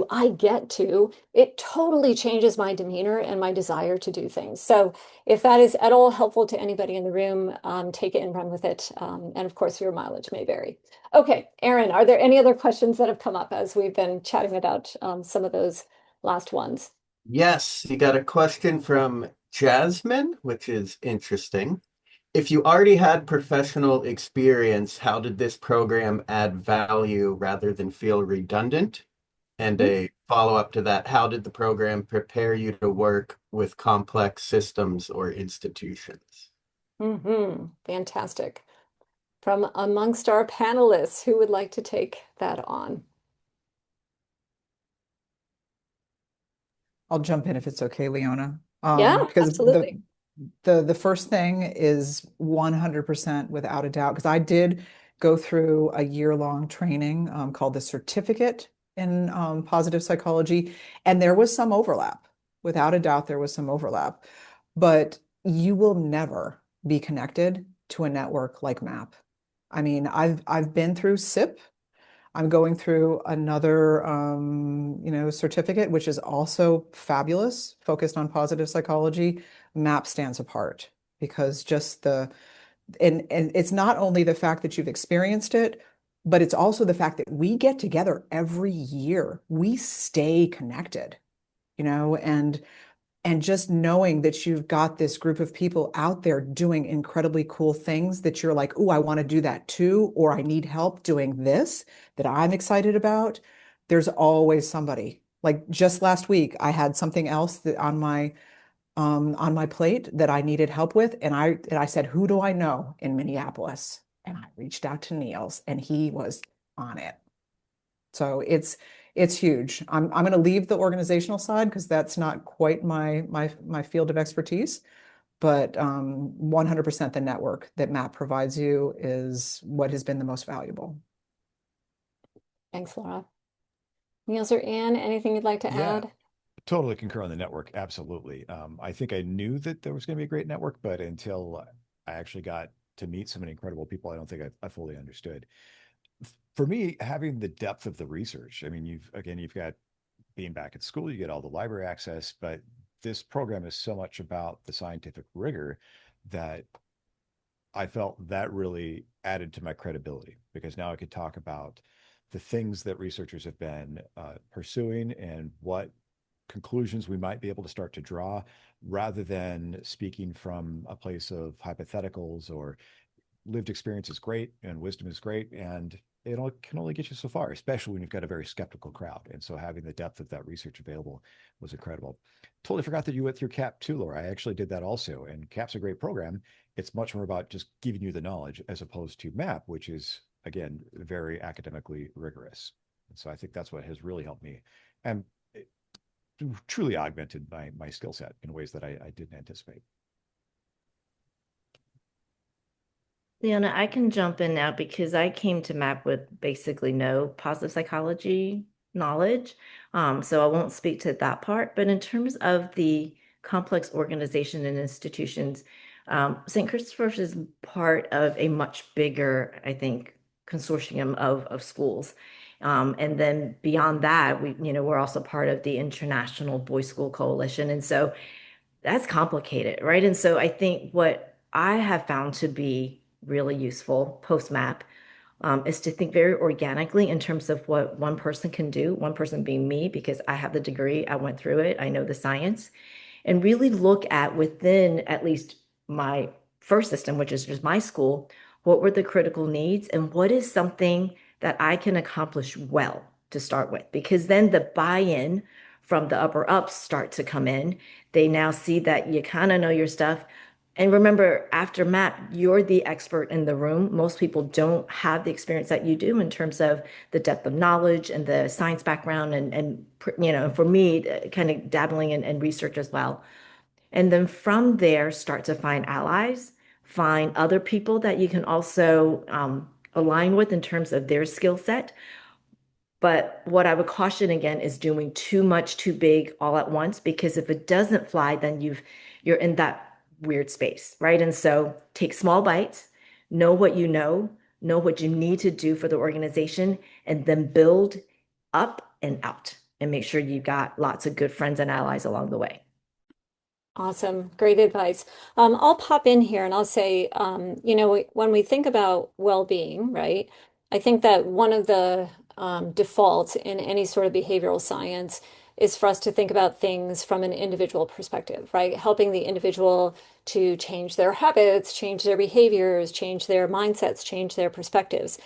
I get to, it totally changes my demeanor and my desire to do things. So if that is at all helpful to anybody in the room, take it and run with it. And of course, your mileage may vary. Okay, Erin, are there any other questions that have come up as we've been chatting about some of those last ones? Yes, you got a question from Jasmine, which is interesting. If you already had professional experience, how did this program add value rather than feel redundant? And a follow-up to that, how did the program prepare you to work with complex systems or institutions? Fantastic. From amongst our panelists, who would like to take that on? I'll jump in if it's okay, Leona. Yeah, Because absolutely. the first thing is 100% without a doubt, because I did go through a year-long training called the Certificate in Positive Psychology, and there was some overlap. Without a doubt, there was some overlap. But you will never be connected to a network like MAPP. I mean, I've been through SIP. I'm going through another, certificate, which is also fabulous, focused on positive psychology. MAP stands apart because and it's not only the fact that you've experienced it, but it's also the fact that we get together every year. We stay connected, and just knowing that you've got this group of people out there doing incredibly cool things that you're like, oh, I want to do that too, or I need help doing this that I'm excited about. There's always somebody. Like just last week, I had something else that on my plate that I needed help with, and I said, who do I know in Minneapolis? And I reached out to Niels, and he was on it. So it's huge. I'm going to leave the organizational side because that's not quite my field of expertise. But 100% the network that MAPP provides you is what has been the most valuable. Thanks, Laura. Niels or Anne, anything you'd like to Yeah, add? totally concur on the network. Absolutely. I think I knew that there was going to be a great network, but until I actually got to meet so many incredible people, I don't think I fully understood. For me, having the depth of the research, I mean, you've got being back at school, you get all the library access, but this program is so much about the scientific rigor that I felt that really added to my credibility because now I could talk about the things that researchers have been pursuing and what conclusions we might be able to start to draw rather than speaking from a place of hypotheticals or lived experience is great and wisdom is great and can only get you so far, especially when you've got a very skeptical crowd. And so having the depth of that research available was incredible. Totally forgot that you went through CAP too, Laura. I actually did that also. And CAP's a great program. It's much more about just giving you the knowledge as opposed to MAP, which is, again, very academically rigorous. And so I think that's what has really helped me and it truly augmented my skill set in ways that I didn't anticipate. Leona, I can jump in now because I came to MAP with basically no positive psychology knowledge. So I won't speak to that part. But in terms of the complex organization and institutions, St. Christopher's is part of a much bigger, I think, consortium of schools. And then beyond that, we're also part of the International Boys School Coalition. And so that's complicated, right? And so I think what I have found to be really useful post MAP is to think very organically in terms of what one person can do, one person being me, because I have the degree, I went through it, I know the science, and really look at within at least my first system, which is just my school, what were the critical needs and what is something that I can accomplish well to start with, because then the buy-in from the upper ups start to come in. They now see that you kind of know your stuff. And remember, after MAP, you're the expert in the room. Most people don't have the experience that you do in terms of the depth of knowledge and the science background and for me, kind of dabbling in research as well. And then from there, start to find allies, find other people that you can also align with in terms of their skill set. But what I would caution again is doing too much, too big all at once, because if it doesn't fly, then you're in that weird space, right? And so take small bites, know what you know, know what you need to do for the organization, and then build up and out and make sure you've got lots of good friends and allies along the way. Awesome. Great advice. I'll pop in here and I'll say, when we think about well-being, right, I think that one of the defaults in any sort of behavioral science is for us to think about things from an individual perspective, right? Helping the individual to change their habits, change their behaviors, change their mindsets, change their perspectives.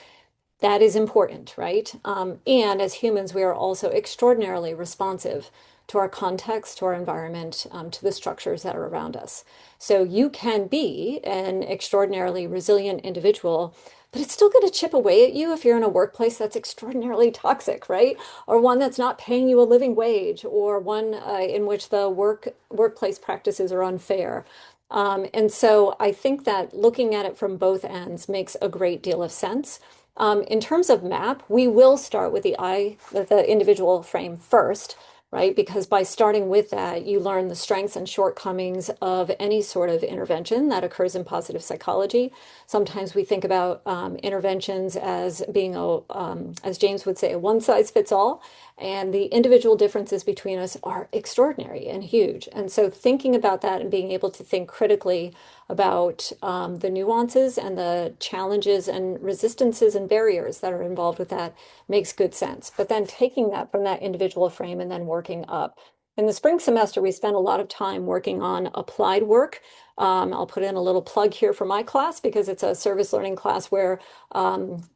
That is important, right? And as humans, we are also extraordinarily responsive to our context, to our environment, to the structures that are around us. So you can be an extraordinarily resilient individual, but it's still going to chip away at you if you're in a workplace that's extraordinarily toxic, right? Or one that's not paying you a living wage, or one in which the workplace practices are unfair. And so I think that looking at it from both ends makes a great deal of sense. In terms of MAPP, we will start with the individual frame first, right? Because by starting with that, you learn the strengths and shortcomings of any sort of intervention that occurs in positive psychology. Sometimes we think about interventions as being as James would say, a one size fits all. And the individual differences between us are extraordinary and huge. And so thinking about that and being able to think critically about the nuances and the challenges and resistances and barriers that are involved with that makes good sense. But then taking that from that individual frame and then working up. In the spring semester, we spent a lot of time working on applied work. I'll put in a little plug here for my class because it's a service learning class where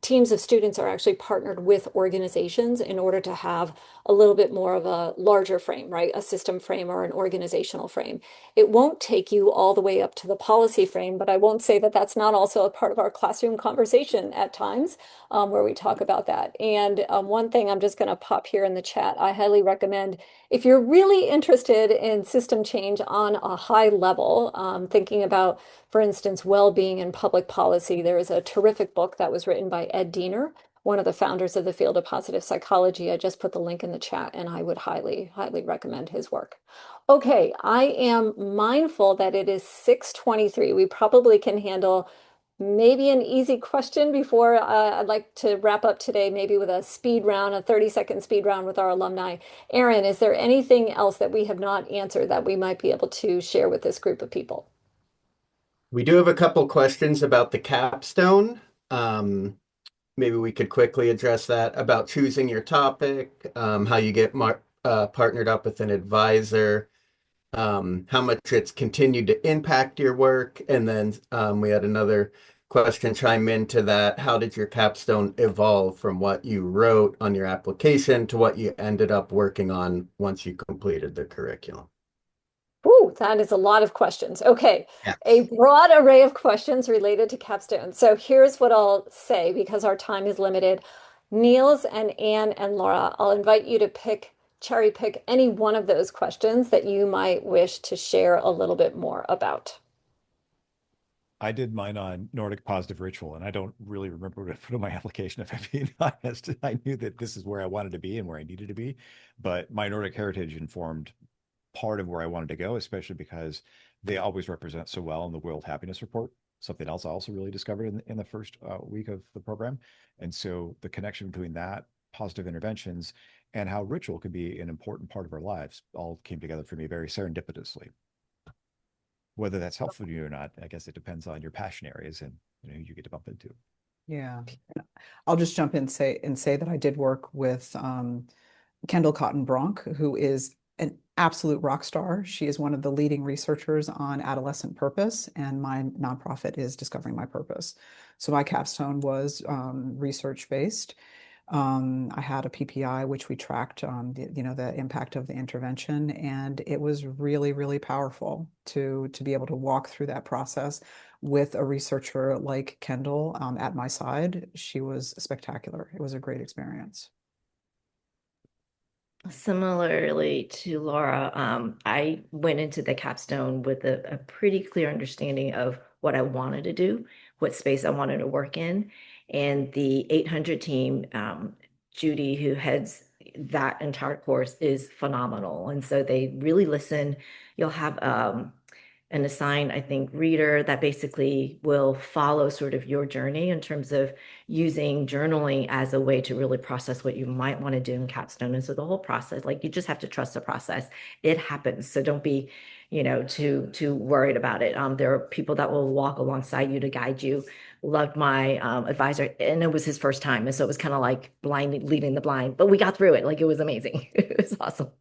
teams of students are actually partnered with organizations in order to have a little bit more of a larger frame, right? A system frame or an organizational frame. It won't take you all the way up to the policy frame, but I won't say that that's not also a part of our classroom conversation at times where we talk about that. And one thing I'm just going to pop here in the chat, I highly recommend if you're really interested in system change on a high level, thinking about, for instance, well-being and public policy, there is a terrific book that was written by Ed Diener, one of the founders of the field of positive psychology. I just put the link in the chat and I would highly, highly recommend his work. Okay, I am mindful that it is 6:23. We probably can handle maybe an easy question before I'd like to wrap up today, maybe with a speed round, a 30-second speed round with our alumni. Erin, is there anything else that we have not answered that we might be able to share with this group of people? We do have a couple questions about the capstone. Maybe we could quickly address that about choosing your topic, how you get partnered up with an advisor, how much it's continued to impact your work. And then we had another question chime into that. How did your capstone evolve from what you wrote on your application to what you ended up working on once you completed the curriculum? Ooh, that is a lot of questions. Okay, a Yes. broad array of questions related to capstone. So here's what I'll say because our time is limited. Niels and Anne and Laura, I'll invite you to cherry pick any one of those questions that you might wish to share a little bit more about. I did mine on Nordic positive ritual, and I don't really remember what I put on my application, if I'm being honest. I knew that this is where I wanted to be and where I needed to be, but my Nordic heritage informed part of where I wanted to go, especially because they always represent so well in the World Happiness Report. Something else I also really discovered in the first week of the program. And so the connection between that, positive interventions, and how ritual can be an important part of our lives all came together for me very serendipitously. Whether that's helpful to you or not, I guess it depends on your passion areas and who you get to bump into. Yeah. I'll just jump in and say that I did work with Kendall Cotton Bronk, who is an absolute rock star. She is one of the leading researchers on adolescent purpose, and my nonprofit is Discovering My Purpose. So my capstone was research-based. I had a PPI, which we tracked, the impact of the intervention, and it was really, really powerful to be able to walk through that process with a researcher like Kendall at my side. She was spectacular. It was a great experience. Similarly to Laura, I went into the capstone with a pretty clear understanding of what I wanted to do, what space I wanted to work in. And the 800 team, Judy, who heads that entire course, is phenomenal. And so they really listen. You'll have an assigned, I think, reader that basically will follow sort of your journey in terms of using journaling as a way to really process what you might want to do in capstone. And so the whole process, like you just have to trust the process. It happens. So don't be, too worried about it. There are people that will walk alongside you to guide you. Loved my advisor, and it was his first time. And so it was kind of like blind leading the blind, but we got through it. Like it was amazing. It was awesome.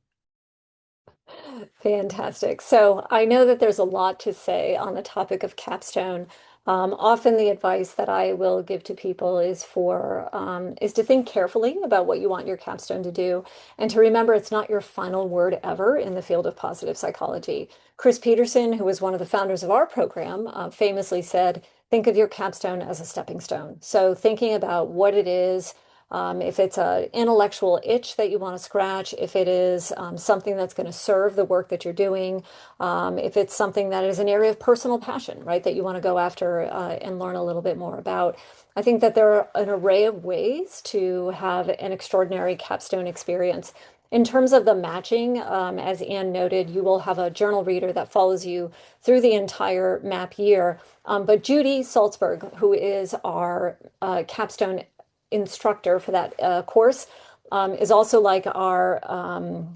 Fantastic. So I know that there's a lot to say on the topic of capstone. Often the advice that I will give to people is to think carefully about what you want your capstone to do, and to remember it's not your final word ever in the field of positive psychology. Chris Peterson, who was one of the founders of our program, famously said, "Think of your capstone as a stepping stone." So thinking about what it is. If it's an intellectual itch that you want to scratch, if it is something that's going to serve the work that you're doing, if it's something that is an area of personal passion, right, that you want to go after and learn a little bit more about. I think that there are an array of ways to have an extraordinary capstone experience. In terms of the matching, as Anne noted, you will have a journal reader that follows you through the entire MAPP year. But Judy Salzberg, who is our capstone instructor for that course, is also like our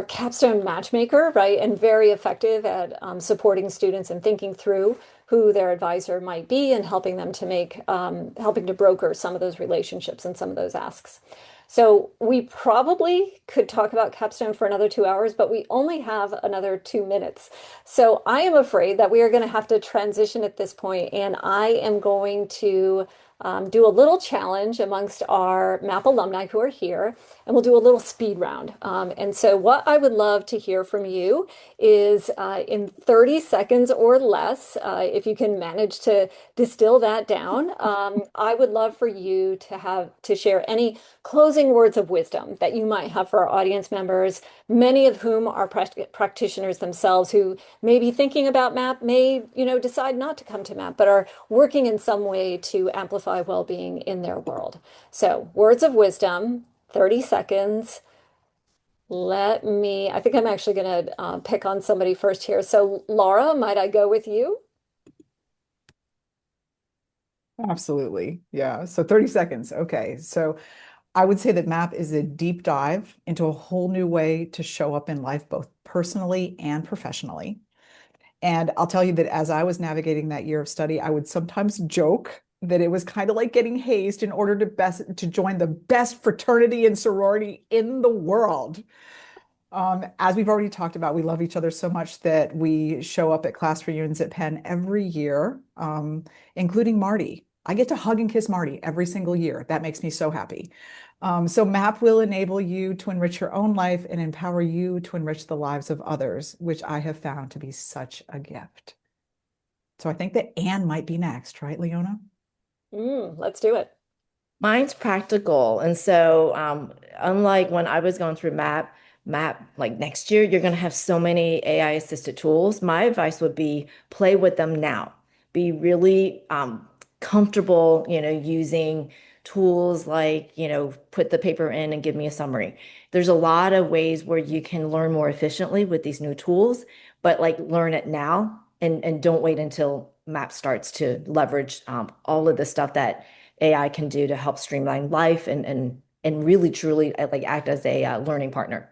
capstone matchmaker, right? And very effective at supporting students and thinking through who their advisor might be and helping them to helping to broker some of those relationships and some of those asks. So we probably could talk about capstone for another 2 hours, but we only have another 2 minutes. So I am afraid that we are going to have to transition at this point, and I am going to do a little challenge amongst our MAPP alumni who are here, and we'll do a little speed round. And so what I would love to hear from you is in 30 seconds or less, if you can manage to distill that down, I would love for you to share any closing words of wisdom that you might have for our audience members, many of whom are practitioners themselves who may be thinking about MAPP, may, decide not to come to MAPP, but are working in some way to amplify well-being in their world. So, words of wisdom, 30 seconds. I think I'm actually going to pick on somebody first here. So, Laura, might I go with you? Absolutely. Yeah. So 30 seconds. Okay. So I would say that MAPP is a deep dive into a whole new way to show up in life, both personally and professionally. And I'll tell you that as I was navigating that year of study, I would sometimes joke that it was kind of like getting hazed in order to join the best fraternity and sorority in the world. As we've already talked about, we love each other so much that we show up at class reunions at Penn every year, including Marty. I get to hug and kiss Marty every single year. That makes me so happy. So MAPP will enable you to enrich your own life and empower you to enrich the lives of others, which I have found to be such a gift. So I think that Anne might be next, right, Leona? Let's do it. Mine's practical. And so, unlike when I was going through MAPP, like next year, you're going to have so many AI assisted tools. My advice would be play with them now. Be really comfortable, using tools like, put the paper in and give me a summary. There's a lot of ways where you can learn more efficiently with these new tools, but like learn it now and don't wait until MAPP starts to leverage all of the stuff that AI can do to help streamline life and really truly like act as a learning partner.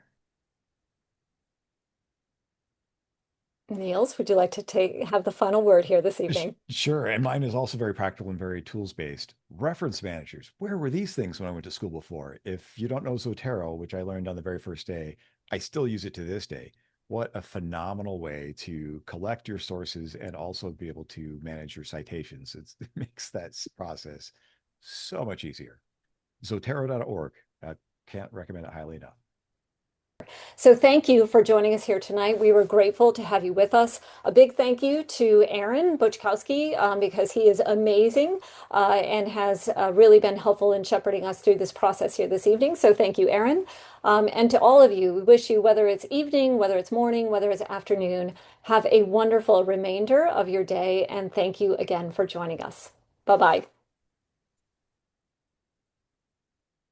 Niels, would you like to have the final word here this evening? Sure. And mine is also very practical and very tools based. Reference managers. Where were these things when I went to school before? If you don't know Zotero, which I learned on the very first day, I still use it to this day. What a phenomenal way to collect your sources and also be able to manage your citations. It makes that process so much easier. Zotero.org. I can't recommend it highly enough. So thank you for joining us here tonight. We were grateful to have you with us. A big thank you to Aaron Bochkowski because he is amazing and has really been helpful in shepherding us through this process here this evening. So thank you, Aaron. And to all of you, we wish you, whether it's evening, whether it's morning, whether it's afternoon, have a wonderful remainder of your day. And thank you again for joining us. Bye-bye.